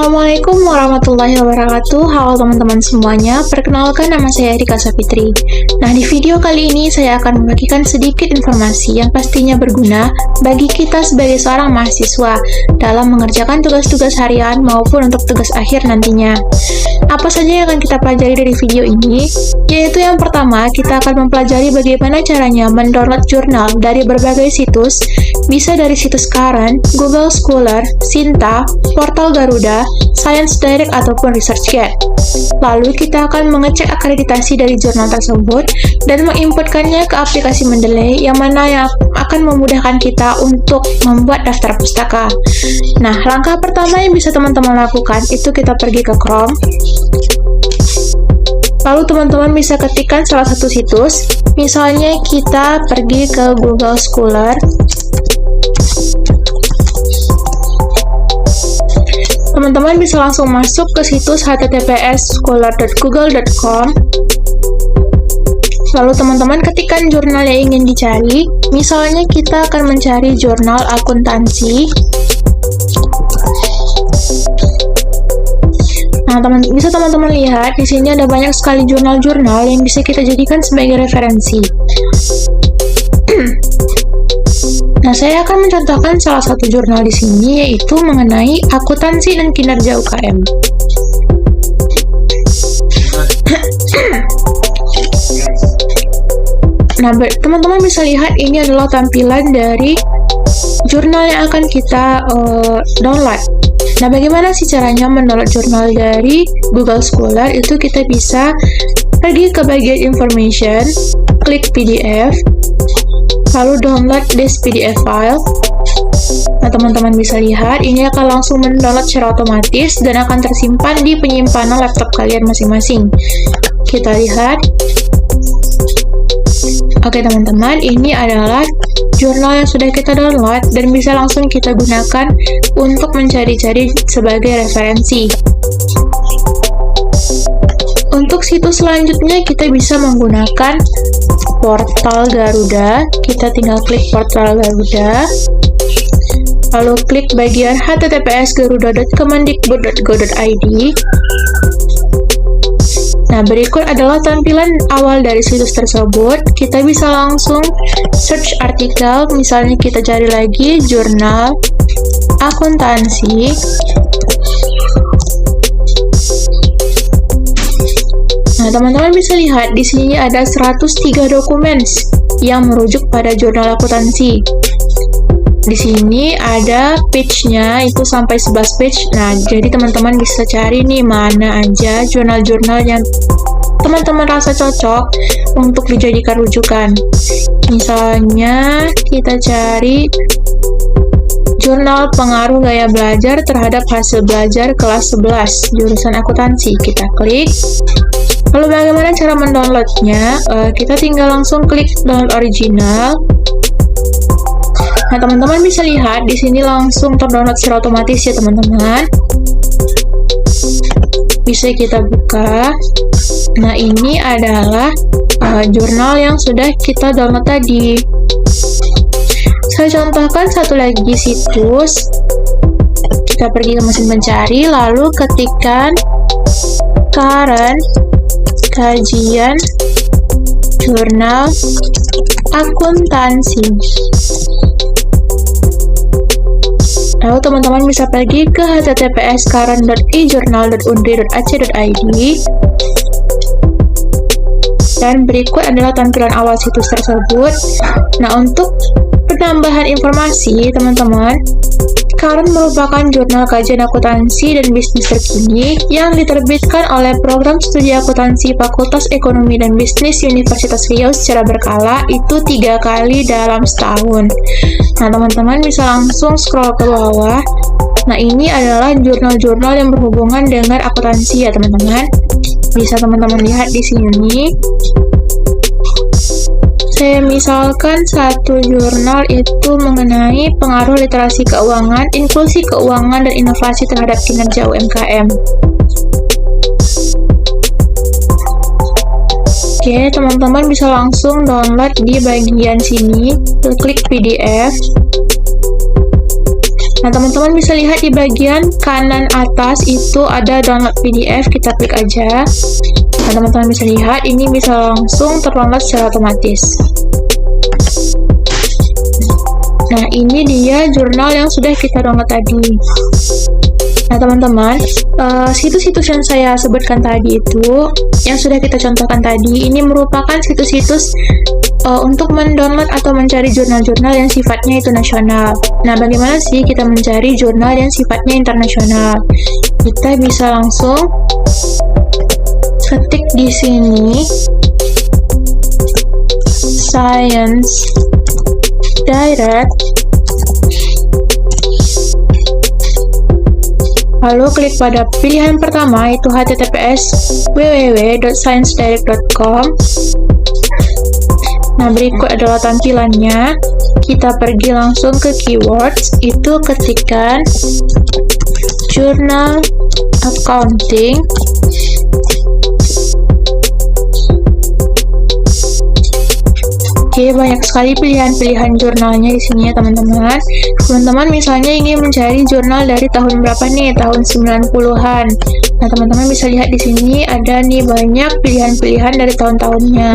Assalamualaikum warahmatullahi wabarakatuh. Halo teman-teman semuanya, perkenalkan nama saya Rika Sapitri. Nah, di video kali ini saya akan membagikan sedikit informasi yang pastinya berguna bagi kita sebagai seorang mahasiswa dalam mengerjakan tugas-tugas harian maupun untuk tugas akhir nantinya. Apa saja yang akan kita pelajari dari video ini? Yaitu yang pertama, kita akan mempelajari bagaimana caranya mendownload jurnal dari berbagai situs, bisa dari situs Current, Google Scholar, Sinta, Portal Garuda, Science Direct, ataupun ResearchGate. Lalu kita akan mengecek akreditasi dari jurnal tersebut dan menginputkannya ke aplikasi Mendeley yang akan memudahkan kita untuk membuat daftar pustaka. Nah, langkah pertama yang bisa teman-teman lakukan itu kita pergi ke Chrome. Lalu teman-teman bisa ketikkan salah satu situs, misalnya kita pergi ke Google Scholar. Teman-teman bisa langsung masuk ke situs https://scholar.google.com. Lalu teman-teman ketikkan jurnal yang ingin dicari. Misalnya kita akan mencari jurnal akuntansi. Nah, bisa teman-teman lihat di sini ada banyak sekali jurnal-jurnal yang bisa kita jadikan sebagai referensi. Nah, saya akan mencontohkan salah satu jurnal di sini, yaitu mengenai akuntansi dan kinerja UKM. Nah, teman-teman bisa lihat ini adalah tampilan dari jurnal yang akan kita download. Nah, bagaimana sih caranya mendownload jurnal dari Google Scholar? Itu kita bisa pergi ke bagian information, klik PDF, lalu download this PDF file. Nah, teman-teman bisa lihat, ini akan langsung mendownload secara otomatis dan akan tersimpan di penyimpanan laptop kalian masing-masing. Kita lihat. Oke teman-teman, ini adalah jurnal yang sudah kita download dan bisa langsung kita gunakan untuk mencari-cari sebagai referensi. Untuk situs selanjutnya kita bisa menggunakan Portal Garuda. Kita tinggal klik Portal Garuda, lalu klik bagian https://garuda.kemendikbud.go.id. Nah, berikut adalah tampilan awal dari situs tersebut. Kita bisa langsung search artikel, misalnya kita cari lagi jurnal akuntansi. Nah, teman-teman bisa lihat di sini ada 103 dokumen yang merujuk pada jurnal akuntansi. Di sini ada page-nya itu sampai 11 page. Nah, jadi teman-teman bisa cari nih mana aja jurnal-jurnal yang teman-teman rasa cocok untuk dijadikan rujukan. Misalnya kita cari jurnal pengaruh gaya belajar terhadap hasil belajar kelas 11 jurusan akuntansi. Kita klik. Lalu bagaimana cara mendownloadnya? Kita tinggal langsung klik download original. Nah, teman-teman bisa lihat di sini langsung terdownload secara otomatis ya teman-teman. Bisa kita buka. Nah, ini adalah jurnal yang sudah kita download tadi. Saya contohkan satu lagi situs. Kita pergi ke mesin pencari, lalu ketikkan Current kajian jurnal akuntansi. Lalu teman-teman bisa pergi ke https://current.ejournal.undri.ac.id. Dan berikut adalah tampilan awal situs tersebut. Nah, untuk penambahan informasi, teman-teman, Current merupakan jurnal kajian akuntansi dan bisnis terkini yang diterbitkan oleh Program Studi Akuntansi Fakultas Ekonomi dan Bisnis Universitas Riau secara berkala, itu 3 kali dalam setahun. Nah, teman-teman bisa langsung scroll ke bawah. Nah, ini adalah jurnal-jurnal yang berhubungan dengan akuntansi ya teman-teman. Bisa teman-teman lihat di sini. Saya misalkan satu jurnal itu mengenai pengaruh literasi keuangan, inklusi keuangan, dan inovasi terhadap kinerja UMKM. Oke, teman-teman bisa langsung download di bagian sini, klik PDF. Nah, teman-teman bisa lihat di bagian kanan atas itu ada download PDF, kita klik aja. Nah, teman-teman bisa lihat ini bisa langsung terdownload secara otomatis. Nah, ini dia jurnal yang sudah kita download tadi. Nah, teman-teman, situs-situs yang saya sebutkan tadi itu, yang sudah kita contohkan tadi, ini merupakan situs-situs untuk mendownload atau mencari jurnal-jurnal yang sifatnya itu nasional. Nah, bagaimana sih kita mencari jurnal yang sifatnya internasional? Kita bisa langsung ketik di sini, Science Direct, lalu klik pada pilihan pertama itu https www.sciencedirect.com. Nah, berikut adalah tampilannya. Kita pergi langsung ke keywords, itu ketikkan journal accounting. Oke, banyak sekali pilihan-pilihan jurnalnya di sini ya teman-teman. Teman-teman misalnya ingin mencari jurnal dari tahun berapa nih? Tahun 90-an. Nah, teman-teman bisa lihat di sini ada nih banyak pilihan-pilihan dari tahun-tahunnya.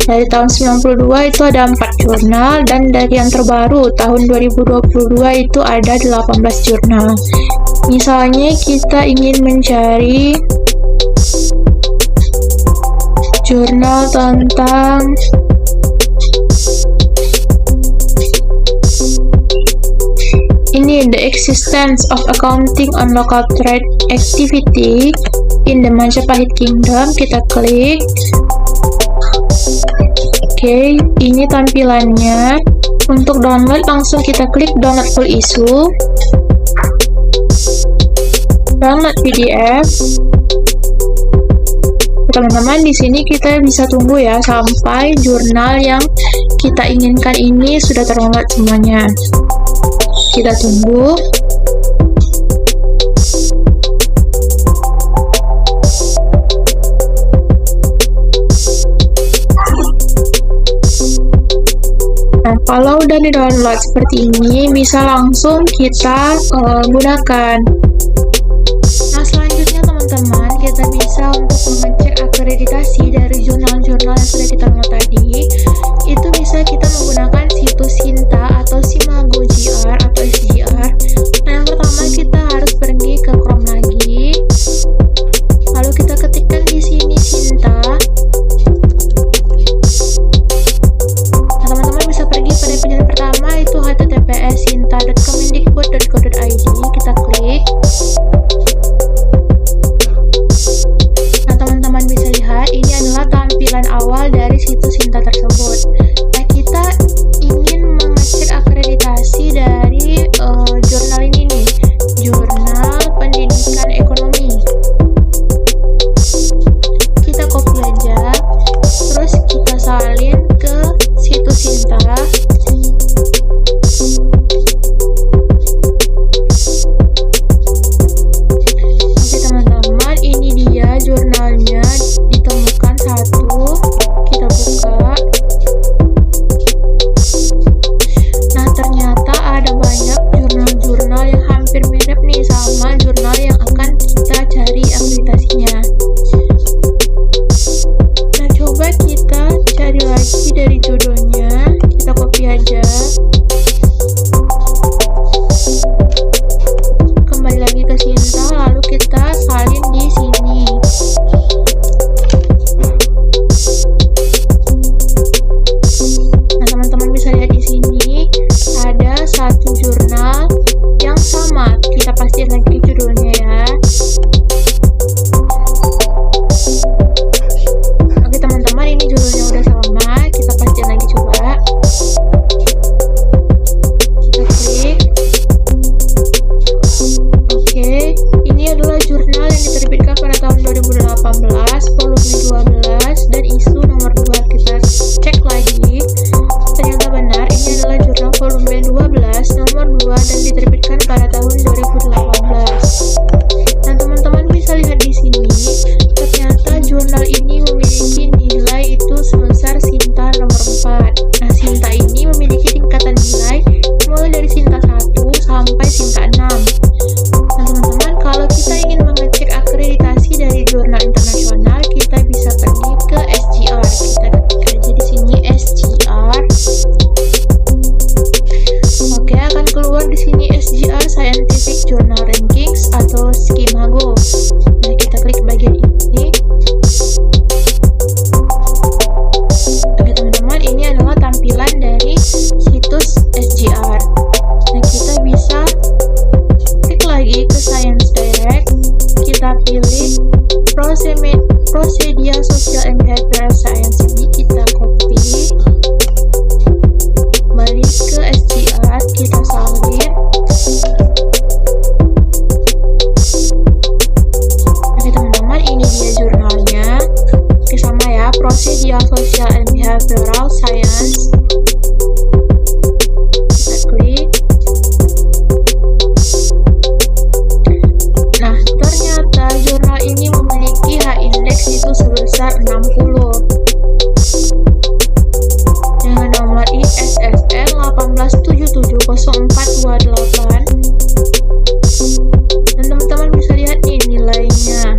Dari tahun 92 itu ada 4 jurnal, dan dari yang terbaru tahun 2022 itu ada 18 jurnal. Misalnya kita ingin mencari jurnal tentang ini, the existence of accounting on local trade activity in the Majapahit Kingdom. Kita klik. Oke, ini tampilannya. Untuk download langsung kita klik download full issue, download PDF. Teman-teman, di sini kita bisa tunggu ya sampai jurnal yang kita inginkan ini sudah terdownload semuanya. Kita tunggu. Nah, kalau udah di-download seperti ini, bisa langsung kita gunakan. Nah, selanjutnya teman-teman, kita bisa untuk mengecek akreditasi dari jurnal-jurnal yang sudah kita download tadi. Itu bisa kita menggunakan situs Sinta atau Simago GR atau SGR. Nah, yang pertama kita harus pergi ke Chrome lagi. Lalu kita ketikkan di sini Sinta. Nah, teman-teman bisa pergi pada pilihan pertama itu https sinta.kemendikbud.go.id. Kita klik. Nah, teman-teman bisa lihat ini adalah tampilan awal dari situs Sinta tersebut. Nah, kita ingin mengecek akreditasi dari jurnal ini nih, Jurnal Pendidikan Ekonomi. Kita copy aja, terus kita salin ke situs Sinta. Oke teman-teman, ini dia jurnalnya, ditemukan satu. Kita buka. Behavioral Science. Kita klik. Nah, ternyata jurnal ini memiliki H-index itu sebesar 60 dengan nomor ISSN 187700428. Dan teman-teman bisa lihat nih nilainya.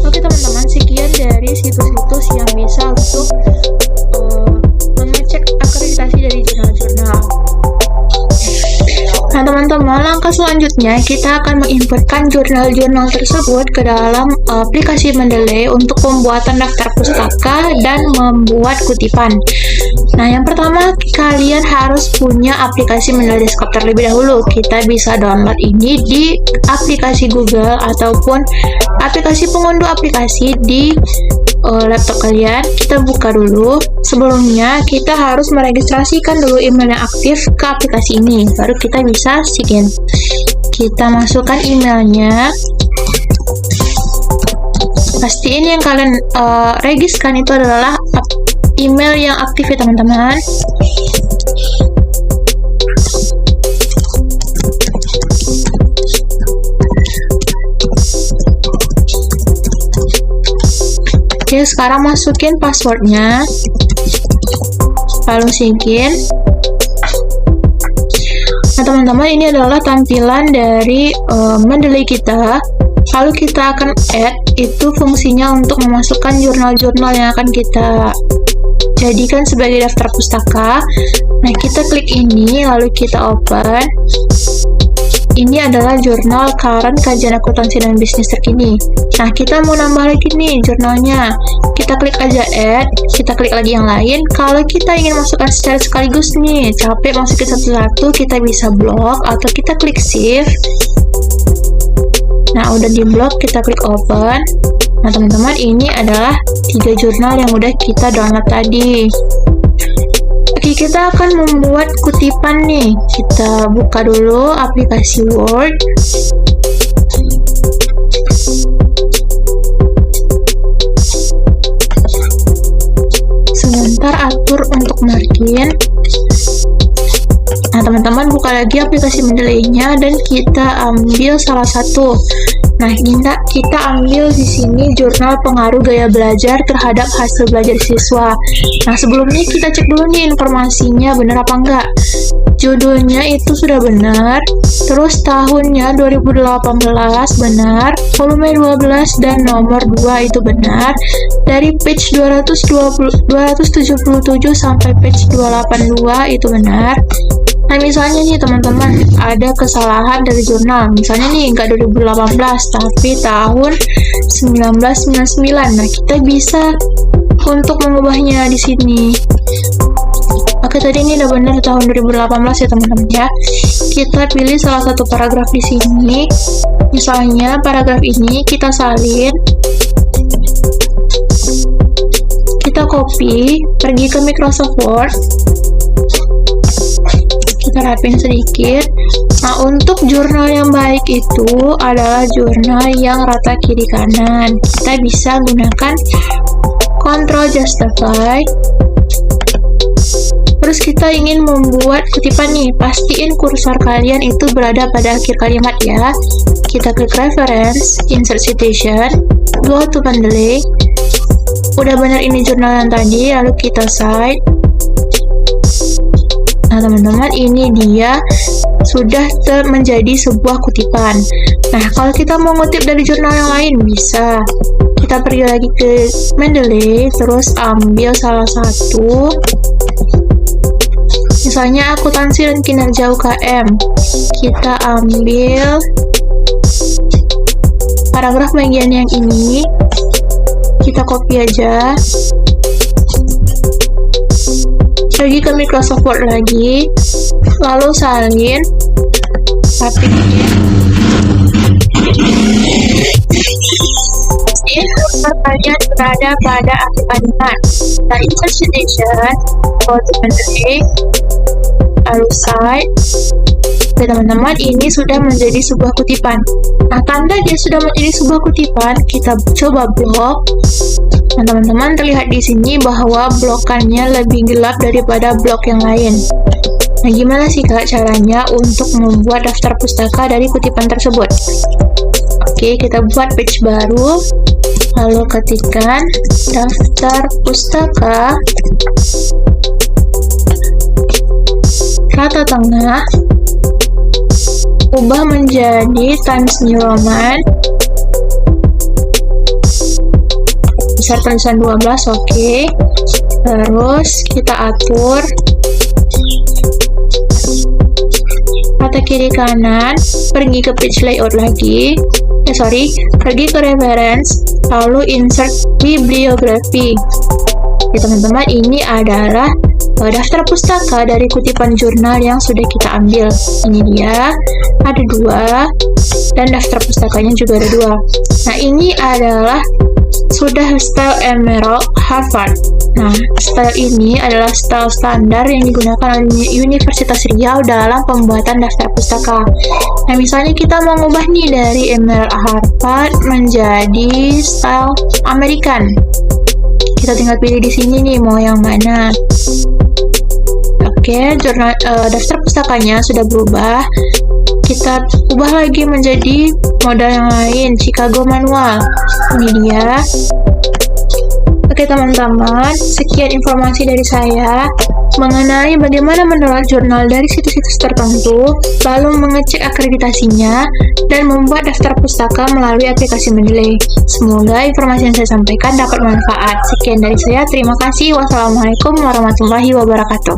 Oke teman-teman, sekian dari situs-situs yang bisa untuk mengecek akreditasi dari jurnal-jurnal. Nah teman-teman, langkah selanjutnya kita akan menginputkan jurnal-jurnal tersebut ke dalam aplikasi Mendeley untuk pembuatan daftar pustaka dan membuat kutipan. Nah yang pertama, kalian harus punya aplikasi Mendeley Desktop terlebih dahulu. Kita bisa download ini di aplikasi Google ataupun aplikasi pengunduh aplikasi di laptop kalian. Kita buka dulu. Sebelumnya kita harus meregistrasikan dulu email yang aktif ke aplikasi ini, baru kita bisa sign. Kita masukkan emailnya. Pastiin yang kalian registrasikan itu adalah email yang aktif ya teman-teman. Oke, sekarang masukin passwordnya, lalu sign. Nah teman-teman, ini adalah tampilan dari Mendeley kita. Lalu kita akan add, itu fungsinya untuk memasukkan jurnal-jurnal yang akan kita jadikan sebagai daftar pustaka. Nah kita klik ini, lalu kita open. Ini adalah jurnal Current Kajian Akuntansi dan Bisnis Terkini. Nah, kita mau nambah lagi nih jurnalnya. Kita klik aja add, kita klik lagi yang lain. Kalau kita ingin masukkan secara sekaligus nih, capek masukin satu-satu, kita bisa blok atau kita klik save. Nah, udah di blok, kita klik open. Nah, teman-teman, ini adalah 3 jurnal yang udah kita download tadi. Oke, kita akan membuat kutipan nih. Kita buka dulu aplikasi Word. Sebentar atur untuk margin. Nah, teman-teman buka lagi aplikasi Mendeley-nya dan kita ambil salah satu. Nah, kita ambil di sini jurnal pengaruh gaya belajar terhadap hasil belajar siswa. Nah, sebelumnya kita cek dulu nih informasinya benar apa enggak. Judulnya itu sudah benar, terus tahunnya 2018 benar, volume 12 dan nomor 2 itu benar. Dari page 277 sampai page 282 itu benar. Nah, misalnya nih teman-teman, ada kesalahan dari jurnal. Misalnya nih, nggak 2018, tapi tahun 1999. Nah, kita bisa untuk mengubahnya di sini. Oke, tadi ini udah benar tahun 2018 ya teman-teman ya. Kita pilih salah satu paragraf di sini. Misalnya, paragraf ini kita salin. Kita copy, pergi ke Microsoft Word. Kita rapin sedikit. Nah, untuk jurnal yang baik itu adalah jurnal yang rata kiri kanan. Kita bisa gunakan Ctrl Justify. Terus kita ingin membuat kutipan nih, pastiin kursor kalian itu berada pada akhir kalimat ya. Kita klik Reference, Insert Citation, go to Mendeley. Udah benar ini jurnal yang tadi, lalu kita cite. Nah teman-teman, ini dia sudah menjadi sebuah kutipan. Nah, kalau kita mau ngutip dari jurnal yang lain bisa. Kita pergi lagi ke Mendeley, terus ambil salah satu. Misalnya akuntansi dan kinerja UKM. Kita ambil paragraf bagian yang ini. Kita copy aja. Pergi ke Microsoft Word lagi, lalu salin, rapiin. Kursor kalian berada pada akhir kalimat. Dari Insert Citation, go to Mendeley, lalu cite, Oke teman-teman, ini sudah menjadi sebuah kutipan. Nah, tanda dia sudah menjadi sebuah kutipan, kita coba blok. Nah, teman-teman terlihat di sini bahwa blokannya lebih gelap daripada blok yang lain. Nah, gimana sih Kak caranya untuk membuat daftar pustaka dari kutipan tersebut? Oke, kita buat page baru. Lalu ketikkan daftar pustaka rata tengah, ubah menjadi Times New Roman, besar tulisan 12, oke. Terus kita atur kata kiri kanan, pergi ke page layout lagi, pergi ke reference, lalu insert bibliografi. Oke teman-teman, ini adalah daftar pustaka dari kutipan jurnal yang sudah kita ambil. Ini dia, ada 2, dan daftar pustakanya juga ada 2. Nah, ini adalah sudah style Emerald Harvard. Nah, style ini adalah style standar yang digunakan oleh Universitas Riau dalam pembuatan daftar pustaka. Nah, misalnya kita mau ngubah nih dari Emerald Harvard menjadi style American. Kita tinggal pilih di sini nih mau yang mana. Oke, daftar pustakanya sudah berubah. Kita ubah lagi menjadi model yang lain, Chicago Manual. Ini dia. Oke teman-teman, sekian informasi dari saya mengenai bagaimana mendownload jurnal dari situs-situs tertentu, lalu mengecek akreditasinya, dan membuat daftar pustaka melalui aplikasi Mendeley. Semoga informasi yang saya sampaikan dapat bermanfaat. Sekian dari saya, terima kasih. Wassalamualaikum warahmatullahi wabarakatuh.